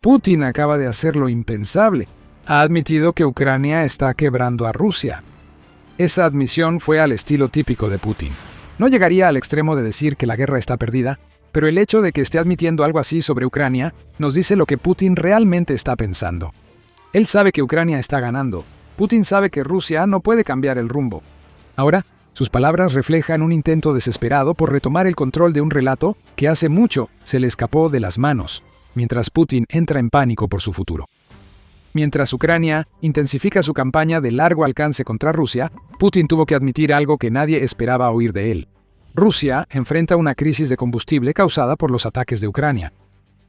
Putin acaba de hacer lo impensable. Ha admitido que Ucrania está quebrando a Rusia. Esa admisión fue al estilo típico de Putin. No llegaría al extremo de decir que la guerra está perdida, pero el hecho de que esté admitiendo algo así sobre Ucrania nos dice lo que Putin realmente está pensando. Él sabe que Ucrania está ganando. Putin sabe que Rusia no puede cambiar el rumbo. Ahora, sus palabras reflejan un intento desesperado por retomar el control de un relato que hace mucho se le escapó de las manos, mientras Putin entra en pánico por su futuro. Mientras Ucrania intensifica su campaña de largo alcance contra Rusia, Putin tuvo que admitir algo que nadie esperaba oír de él. Rusia enfrenta una crisis de combustible causada por los ataques de Ucrania.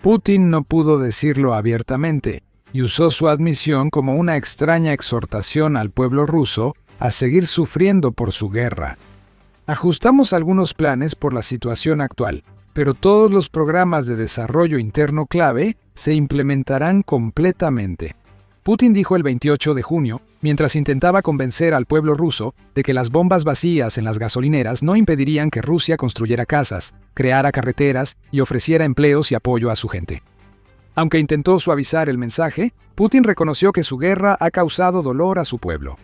Putin no pudo decirlo abiertamente y usó su admisión como una extraña exhortación al pueblo ruso a seguir sufriendo por su guerra. Ajustamos algunos planes por la situación actual, pero todos los programas de desarrollo interno clave se implementarán completamente. Putin dijo el 28 de junio, mientras intentaba convencer al pueblo ruso de que las bombas vacías en las gasolineras no impedirían que Rusia construyera casas, creara carreteras y ofreciera empleos y apoyo a su gente. Aunque intentó suavizar el mensaje, Putin reconoció que su guerra ha causado dolor a su pueblo.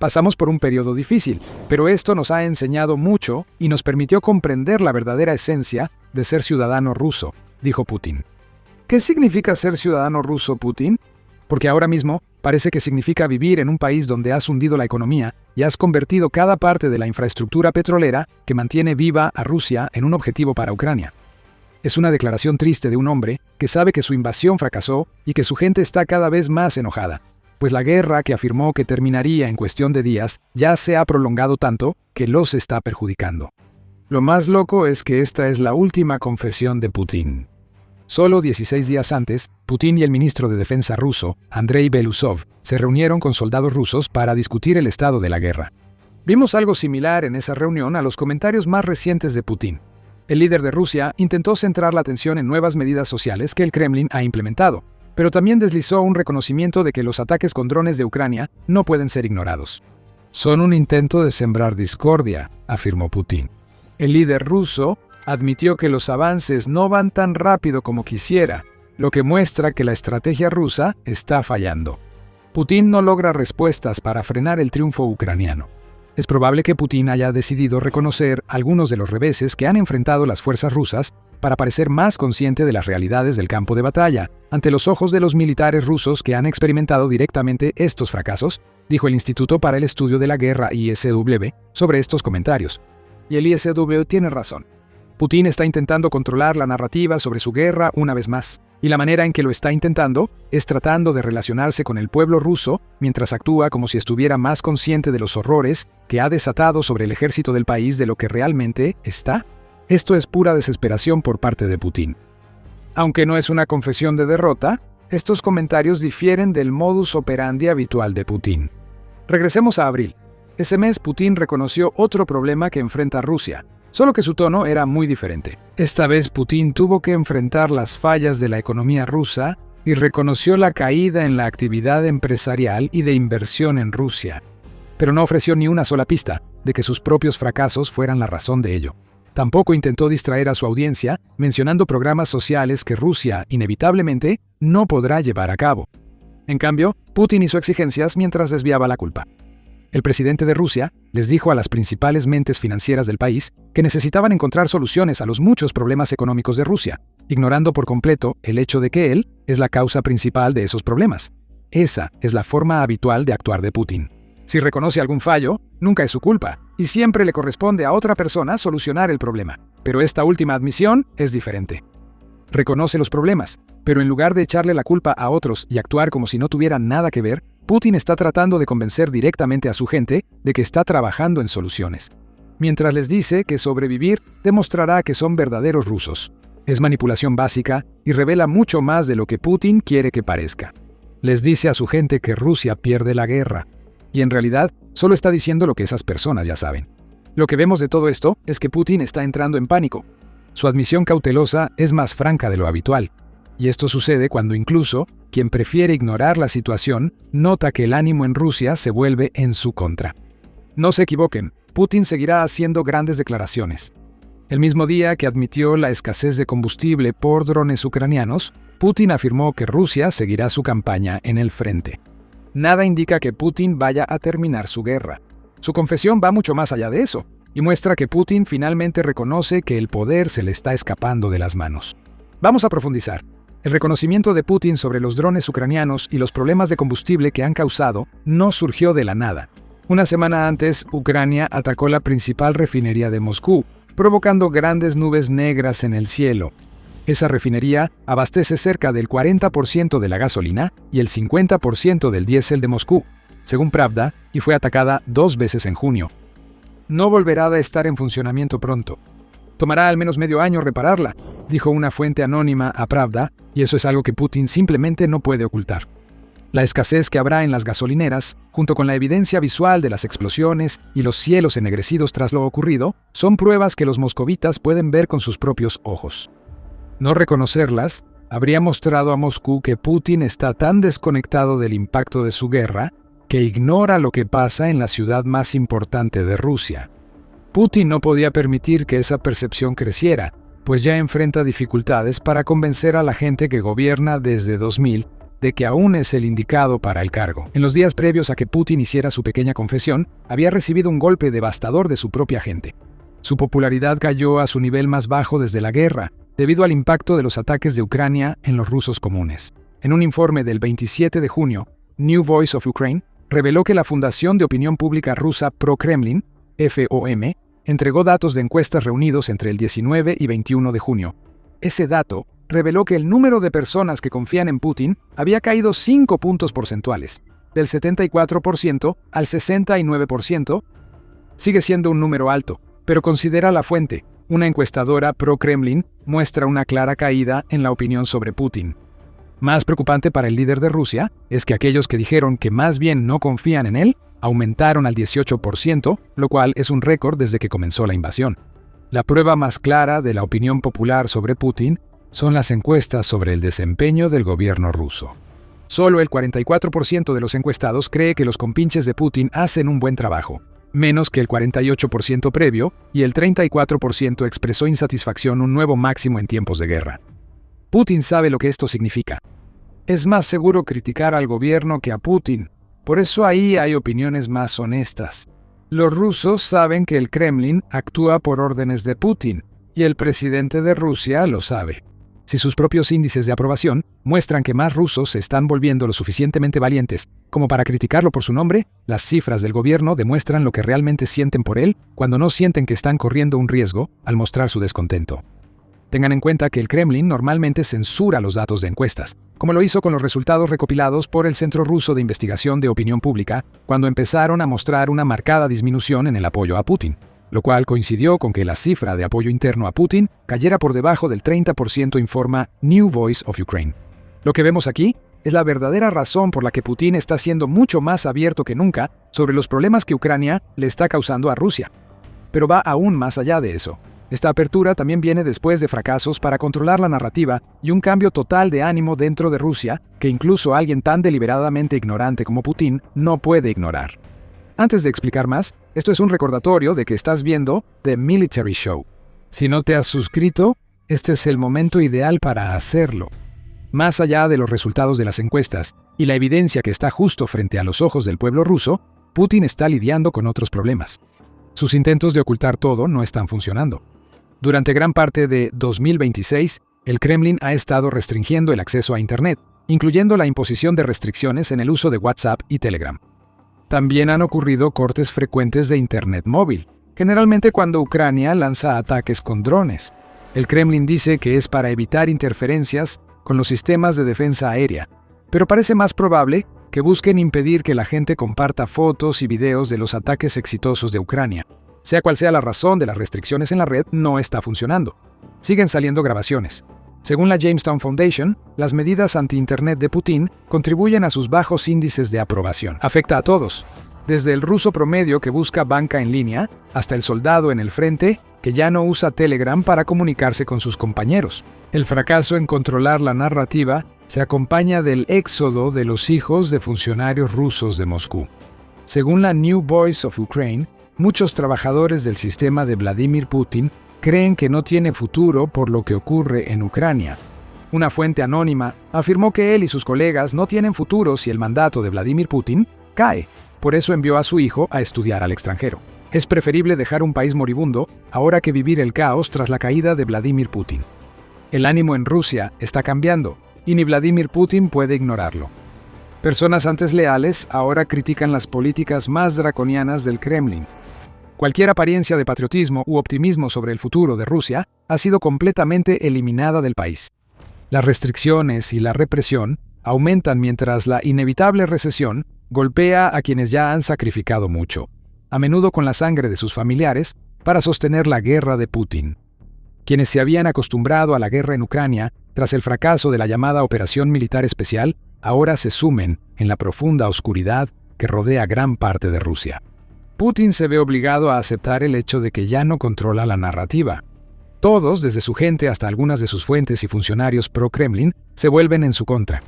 Pasamos por un periodo difícil, pero esto nos ha enseñado mucho y nos permitió comprender la verdadera esencia de ser ciudadano ruso, dijo Putin. ¿Qué significa ser ciudadano ruso, Putin? Porque ahora mismo parece que significa vivir en un país donde has hundido la economía y has convertido cada parte de la infraestructura petrolera que mantiene viva a Rusia en un objetivo para Ucrania. Es una declaración triste de un hombre que sabe que su invasión fracasó y que su gente está cada vez más enojada, pues la guerra que afirmó que terminaría en cuestión de días ya se ha prolongado tanto que los está perjudicando. Lo más loco es que esta es la última confesión de Putin. Solo 16 días antes, Putin y el ministro de Defensa ruso, Andrei Belousov, se reunieron con soldados rusos para discutir el estado de la guerra. Vimos algo similar en esa reunión a los comentarios más recientes de Putin. El líder de Rusia intentó centrar la atención en nuevas medidas sociales que el Kremlin ha implementado, pero también deslizó un reconocimiento de que los ataques con drones de Ucrania no pueden ser ignorados. Son un intento de sembrar discordia, afirmó Putin. El líder ruso admitió que los avances no van tan rápido como quisiera, lo que muestra que la estrategia rusa está fallando. Putin no logra respuestas para frenar el triunfo ucraniano. Es probable que Putin haya decidido reconocer algunos de los reveses que han enfrentado las fuerzas rusas para parecer más consciente de las realidades del campo de batalla, ante los ojos de los militares rusos que han experimentado directamente estos fracasos, dijo el Instituto para el Estudio de la Guerra ISW sobre estos comentarios. Y el ISW tiene razón. Putin está intentando controlar la narrativa sobre su guerra una vez más, y la manera en que lo está intentando es tratando de relacionarse con el pueblo ruso mientras actúa como si estuviera más consciente de los horrores que ha desatado sobre el ejército del país de lo que realmente está. Esto es pura desesperación por parte de Putin. Aunque no es una confesión de derrota, estos comentarios difieren del modus operandi habitual de Putin. Regresemos a abril. Ese mes Putin reconoció otro problema que enfrenta Rusia, solo que su tono era muy diferente. Esta vez Putin tuvo que enfrentar las fallas de la economía rusa y reconoció la caída en la actividad empresarial y de inversión en Rusia. Pero no ofreció ni una sola pista de que sus propios fracasos fueran la razón de ello. Tampoco intentó distraer a su audiencia mencionando programas sociales que Rusia, inevitablemente, no podrá llevar a cabo. En cambio, Putin hizo exigencias mientras desviaba la culpa. El presidente de Rusia les dijo a las principales mentes financieras del país que necesitaban encontrar soluciones a los muchos problemas económicos de Rusia, ignorando por completo el hecho de que él es la causa principal de esos problemas. Esa es la forma habitual de actuar de Putin. Si reconoce algún fallo, nunca es su culpa, y siempre le corresponde a otra persona solucionar el problema. Pero esta última admisión es diferente. Reconoce los problemas, pero en lugar de echarle la culpa a otros y actuar como si no tuvieran nada que ver, Putin está tratando de convencer directamente a su gente de que está trabajando en soluciones, mientras les dice que sobrevivir demostrará que son verdaderos rusos. Es manipulación básica y revela mucho más de lo que Putin quiere que parezca. Les dice a su gente que Rusia pierde la guerra, y en realidad solo está diciendo lo que esas personas ya saben. Lo que vemos de todo esto es que Putin está entrando en pánico. Su admisión cautelosa es más franca de lo habitual, y esto sucede cuando incluso quien prefiere ignorar la situación nota que el ánimo en Rusia se vuelve en su contra. No se equivoquen, Putin seguirá haciendo grandes declaraciones. El mismo día que admitió la escasez de combustible por drones ucranianos, Putin afirmó que Rusia seguirá su campaña en el frente. Nada indica que Putin vaya a terminar su guerra. Su confesión va mucho más allá de eso, y muestra que Putin finalmente reconoce que el poder se le está escapando de las manos. Vamos a profundizar. El reconocimiento de Putin sobre los drones ucranianos y los problemas de combustible que han causado no surgió de la nada. Una semana antes, Ucrania atacó la principal refinería de Moscú, provocando grandes nubes negras en el cielo. Esa refinería abastece cerca del 40% de la gasolina y el 50% del diésel de Moscú, según Pravda, y fue atacada 2 veces en junio. No volverá a estar en funcionamiento pronto. Tomará al menos medio año repararla, dijo una fuente anónima a Pravda, y eso es algo que Putin simplemente no puede ocultar. La escasez que habrá en las gasolineras, junto con la evidencia visual de las explosiones y los cielos ennegrecidos tras lo ocurrido, son pruebas que los moscovitas pueden ver con sus propios ojos. No reconocerlas habría mostrado a Moscú que Putin está tan desconectado del impacto de su guerra que ignora lo que pasa en la ciudad más importante de Rusia. Putin no podía permitir que esa percepción creciera, pues ya enfrenta dificultades para convencer a la gente que gobierna desde 2000 de que aún es el indicado para el cargo. En los días previos a que Putin hiciera su pequeña confesión, había recibido un golpe devastador de su propia gente. Su popularidad cayó a su nivel más bajo desde la guerra, debido al impacto de los ataques de Ucrania en los rusos comunes. En un informe del 27 de junio, New Voice of Ukraine reveló que la Fundación de Opinión Pública Rusa Pro-Kremlin, FOM, entregó datos de encuestas reunidos entre el 19 y 21 de junio. Ese dato reveló que el número de personas que confían en Putin había caído 5 puntos porcentuales, del 74% al 69%. Sigue siendo un número alto, pero considera la fuente. Una encuestadora pro-Kremlin muestra una clara caída en la opinión sobre Putin. Más preocupante para el líder de Rusia es que aquellos que dijeron que más bien no confían en él aumentaron al 18%, lo cual es un récord desde que comenzó la invasión. La prueba más clara de la opinión popular sobre Putin son las encuestas sobre el desempeño del gobierno ruso. Solo el 44% de los encuestados cree que los compinches de Putin hacen un buen trabajo, menos que el 48% previo, y el 34% expresó insatisfacción, un nuevo máximo en tiempos de guerra. Putin sabe lo que esto significa. Es más seguro criticar al gobierno que a Putin, por eso ahí hay opiniones más honestas. Los rusos saben que el Kremlin actúa por órdenes de Putin, y el presidente de Rusia lo sabe. Si sus propios índices de aprobación muestran que más rusos se están volviendo lo suficientemente valientes como para criticarlo por su nombre, las cifras del gobierno demuestran lo que realmente sienten por él cuando no sienten que están corriendo un riesgo al mostrar su descontento. Tengan en cuenta que el Kremlin normalmente censura los datos de encuestas, como lo hizo con los resultados recopilados por el Centro Ruso de Investigación de Opinión Pública cuando empezaron a mostrar una marcada disminución en el apoyo a Putin, lo cual coincidió con que la cifra de apoyo interno a Putin cayera por debajo del 30%, informa New Voice of Ukraine. Lo que vemos aquí es la verdadera razón por la que Putin está siendo mucho más abierto que nunca sobre los problemas que Ucrania le está causando a Rusia. Pero va aún más allá de eso. Esta apertura también viene después de fracasos para controlar la narrativa y un cambio total de ánimo dentro de Rusia que incluso alguien tan deliberadamente ignorante como Putin no puede ignorar. Antes de explicar más, esto es un recordatorio de que estás viendo The Military Show. Si no te has suscrito, este es el momento ideal para hacerlo. Más allá de los resultados de las encuestas y la evidencia que está justo frente a los ojos del pueblo ruso, Putin está lidiando con otros problemas. Sus intentos de ocultar todo no están funcionando. Durante gran parte de 2026, el Kremlin ha estado restringiendo el acceso a Internet, incluyendo la imposición de restricciones en el uso de WhatsApp y Telegram. También han ocurrido cortes frecuentes de Internet móvil, generalmente cuando Ucrania lanza ataques con drones. El Kremlin dice que es para evitar interferencias con los sistemas de defensa aérea, pero parece más probable que busquen impedir que la gente comparta fotos y videos de los ataques exitosos de Ucrania. Sea cual sea la razón de las restricciones en la red, no está funcionando. Siguen saliendo grabaciones. Según la Jamestown Foundation, las medidas anti-Internet de Putin contribuyen a sus bajos índices de aprobación. Afecta a todos, desde el ruso promedio que busca banca en línea, hasta el soldado en el frente que ya no usa Telegram para comunicarse con sus compañeros. El fracaso en controlar la narrativa se acompaña del éxodo de los hijos de funcionarios rusos de Moscú. Según la New Voice of Ukraine, muchos trabajadores del sistema de Vladimir Putin creen que no tiene futuro por lo que ocurre en Ucrania. Una fuente anónima afirmó que él y sus colegas no tienen futuro si el mandato de Vladimir Putin cae. Por eso envió a su hijo a estudiar al extranjero. Es preferible dejar un país moribundo ahora que vivir el caos tras la caída de Vladimir Putin. El ánimo en Rusia está cambiando y ni Vladimir Putin puede ignorarlo. Personas antes leales ahora critican las políticas más draconianas del Kremlin. Cualquier apariencia de patriotismo u optimismo sobre el futuro de Rusia ha sido completamente eliminada del país. Las restricciones y la represión aumentan mientras la inevitable recesión golpea a quienes ya han sacrificado mucho, a menudo con la sangre de sus familiares, para sostener la guerra de Putin. Quienes se habían acostumbrado a la guerra en Ucrania tras el fracaso de la llamada Operación Militar Especial, ahora se sumen en la profunda oscuridad que rodea gran parte de Rusia. Putin se ve obligado a aceptar el hecho de que ya no controla la narrativa. Todos, desde su gente hasta algunas de sus fuentes y funcionarios pro-Kremlin, se vuelven en su contra.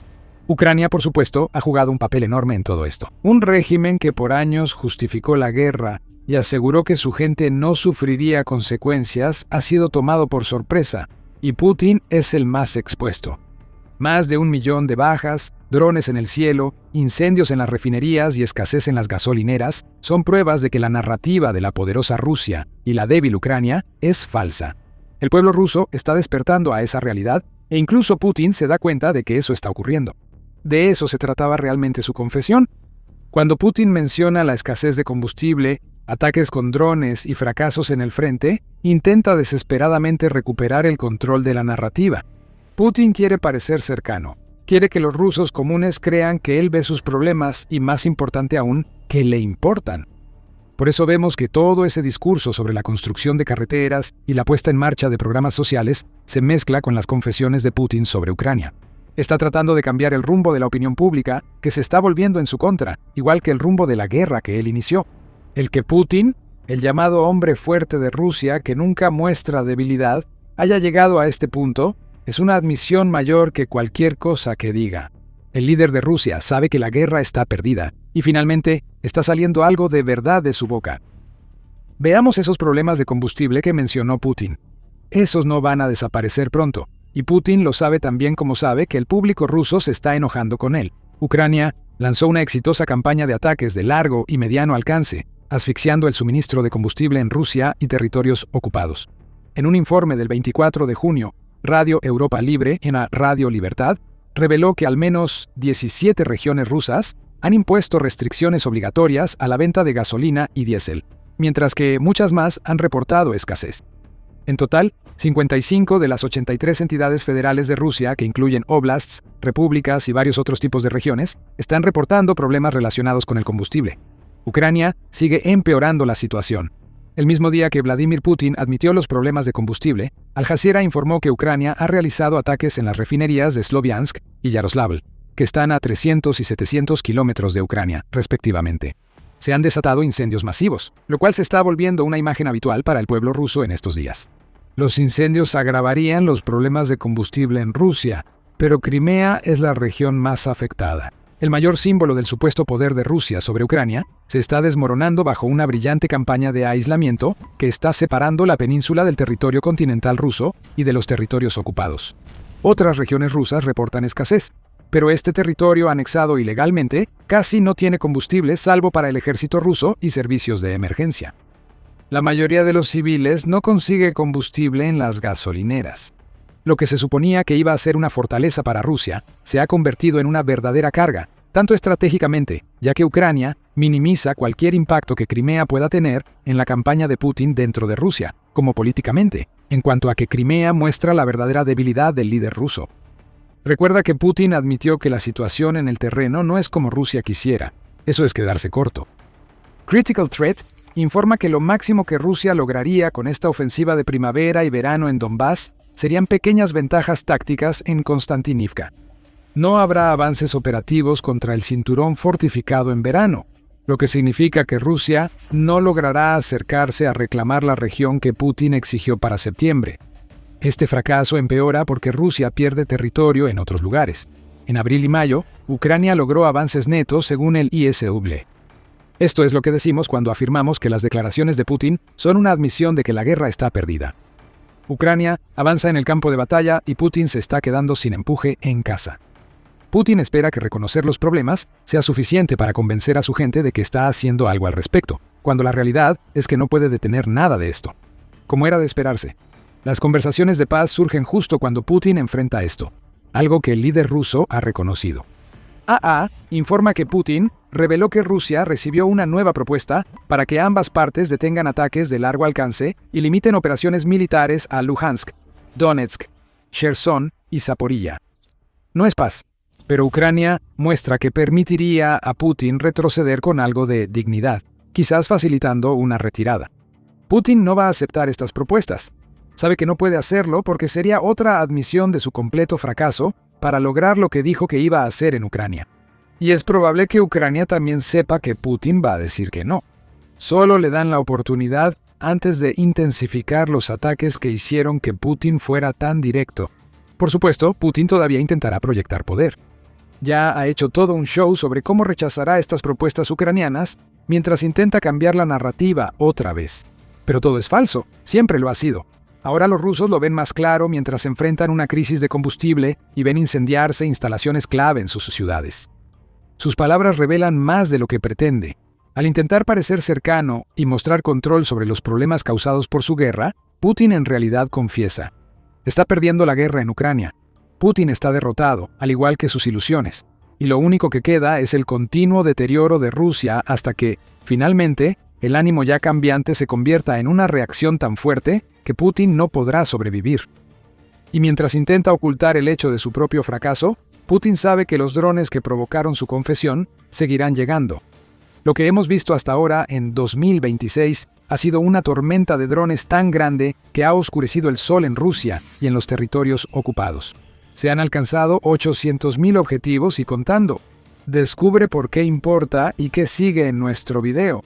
Ucrania, por supuesto, ha jugado un papel enorme en todo esto. Un régimen que por años justificó la guerra y aseguró que su gente no sufriría consecuencias ha sido tomado por sorpresa, y Putin es el más expuesto. Más de 1 millón de bajas, drones en el cielo, incendios en las refinerías y escasez en las gasolineras son pruebas de que la narrativa de la poderosa Rusia y la débil Ucrania es falsa. El pueblo ruso está despertando a esa realidad e incluso Putin se da cuenta de que eso está ocurriendo. ¿De eso se trataba realmente su confesión? Cuando Putin menciona la escasez de combustible, ataques con drones y fracasos en el frente, intenta desesperadamente recuperar el control de la narrativa. Putin quiere parecer cercano. Quiere que los rusos comunes crean que él ve sus problemas y, más importante aún, que le importan. Por eso vemos que todo ese discurso sobre la construcción de carreteras y la puesta en marcha de programas sociales se mezcla con las confesiones de Putin sobre Ucrania. Está tratando de cambiar el rumbo de la opinión pública, que se está volviendo en su contra, igual que el rumbo de la guerra que él inició. El que Putin, el llamado hombre fuerte de Rusia que nunca muestra debilidad, haya llegado a este punto, es una admisión mayor que cualquier cosa que diga. El líder de Rusia sabe que la guerra está perdida, y finalmente está saliendo algo de verdad de su boca. Veamos esos problemas de combustible que mencionó Putin. Esos no van a desaparecer pronto, y Putin lo sabe tan bien como sabe que el público ruso se está enojando con él. Ucrania lanzó una exitosa campaña de ataques de largo y mediano alcance, asfixiando el suministro de combustible en Rusia y territorios ocupados. En un informe del 24 de junio, Radio Europa Libre, en la Radio Libertad, reveló que al menos 17 regiones rusas han impuesto restricciones obligatorias a la venta de gasolina y diésel, mientras que muchas más han reportado escasez. En total, 55 de las 83 entidades federales de Rusia, que incluyen oblasts, repúblicas y varios otros tipos de regiones, están reportando problemas relacionados con el combustible. Ucrania sigue empeorando la situación. El mismo día que Vladimir Putin admitió los problemas de combustible, Al Jazeera informó que Ucrania ha realizado ataques en las refinerías de Sloviansk y Yaroslavl, que están a 300 y 700 kilómetros de Ucrania, respectivamente. Se han desatado incendios masivos, lo cual se está volviendo una imagen habitual para el pueblo ruso en estos días. Los incendios agravarían los problemas de combustible en Rusia, pero Crimea es la región más afectada. El mayor símbolo del supuesto poder de Rusia sobre Ucrania se está desmoronando bajo una brillante campaña de aislamiento que está separando la península del territorio continental ruso y de los territorios ocupados. Otras regiones rusas reportan escasez, pero este territorio anexado ilegalmente casi no tiene combustible salvo para el ejército ruso y servicios de emergencia. La mayoría de los civiles no consigue combustible en las gasolineras. Lo que se suponía que iba a ser una fortaleza para Rusia se ha convertido en una verdadera carga, tanto estratégicamente, ya que Ucrania minimiza cualquier impacto que Crimea pueda tener en la campaña de Putin dentro de Rusia, como políticamente, en cuanto a que Crimea muestra la verdadera debilidad del líder ruso. Recuerda que Putin admitió que la situación en el terreno no es como Rusia quisiera. Eso es quedarse corto. Critical Threat informa que lo máximo que Rusia lograría con esta ofensiva de primavera y verano en Donbass serían pequeñas ventajas tácticas en Konstantinivka. No habrá avances operativos contra el cinturón fortificado en verano, lo que significa que Rusia no logrará acercarse a reclamar la región que Putin exigió para septiembre. Este fracaso empeora porque Rusia pierde territorio en otros lugares. En abril y mayo, Ucrania logró avances netos según el ISW. Esto es lo que decimos cuando afirmamos que las declaraciones de Putin son una admisión de que la guerra está perdida. Ucrania avanza en el campo de batalla y Putin se está quedando sin empuje en casa. Putin espera que reconocer los problemas sea suficiente para convencer a su gente de que está haciendo algo al respecto, cuando la realidad es que no puede detener nada de esto. Como era de esperarse, las conversaciones de paz surgen justo cuando Putin enfrenta esto, algo que el líder ruso ha reconocido. AA informa que Putin reveló que Rusia recibió una nueva propuesta para que ambas partes detengan ataques de largo alcance y limiten operaciones militares a Luhansk, Donetsk, Cherson y Zaporilla. No es paz, pero Ucrania muestra que permitiría a Putin retroceder con algo de dignidad, quizás facilitando una retirada. Putin no va a aceptar estas propuestas. Sabe que no puede hacerlo porque sería otra admisión de su completo fracaso para lograr lo que dijo que iba a hacer en Ucrania. Y es probable que Ucrania también sepa que Putin va a decir que no. Solo le dan la oportunidad antes de intensificar los ataques que hicieron que Putin fuera tan directo. Por supuesto, Putin todavía intentará proyectar poder. Ya ha hecho todo un show sobre cómo rechazará estas propuestas ucranianas mientras intenta cambiar la narrativa otra vez. Pero todo es falso, siempre lo ha sido. Ahora los rusos lo ven más claro mientras enfrentan una crisis de combustible y ven incendiarse instalaciones clave en sus ciudades. Sus palabras revelan más de lo que pretende. Al intentar parecer cercano y mostrar control sobre los problemas causados por su guerra, Putin en realidad confiesa: está perdiendo la guerra en Ucrania. Putin está derrotado, al igual que sus ilusiones, y lo único que queda es el continuo deterioro de Rusia hasta que, finalmente, el ánimo ya cambiante se convierta en una reacción tan fuerte que Putin no podrá sobrevivir. Y mientras intenta ocultar el hecho de su propio fracaso, Putin sabe que los drones que provocaron su confesión seguirán llegando. Lo que hemos visto hasta ahora en 2026 ha sido una tormenta de drones tan grande que ha oscurecido el sol en Rusia y en los territorios ocupados. Se han alcanzado 800.000 objetivos y contando. Descubre por qué importa y qué sigue en nuestro video.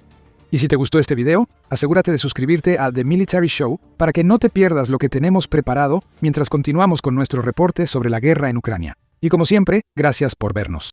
Y si te gustó este video, asegúrate de suscribirte a The Military Show para que no te pierdas lo que tenemos preparado mientras continuamos con nuestro reporte sobre la guerra en Ucrania. Y como siempre, gracias por vernos.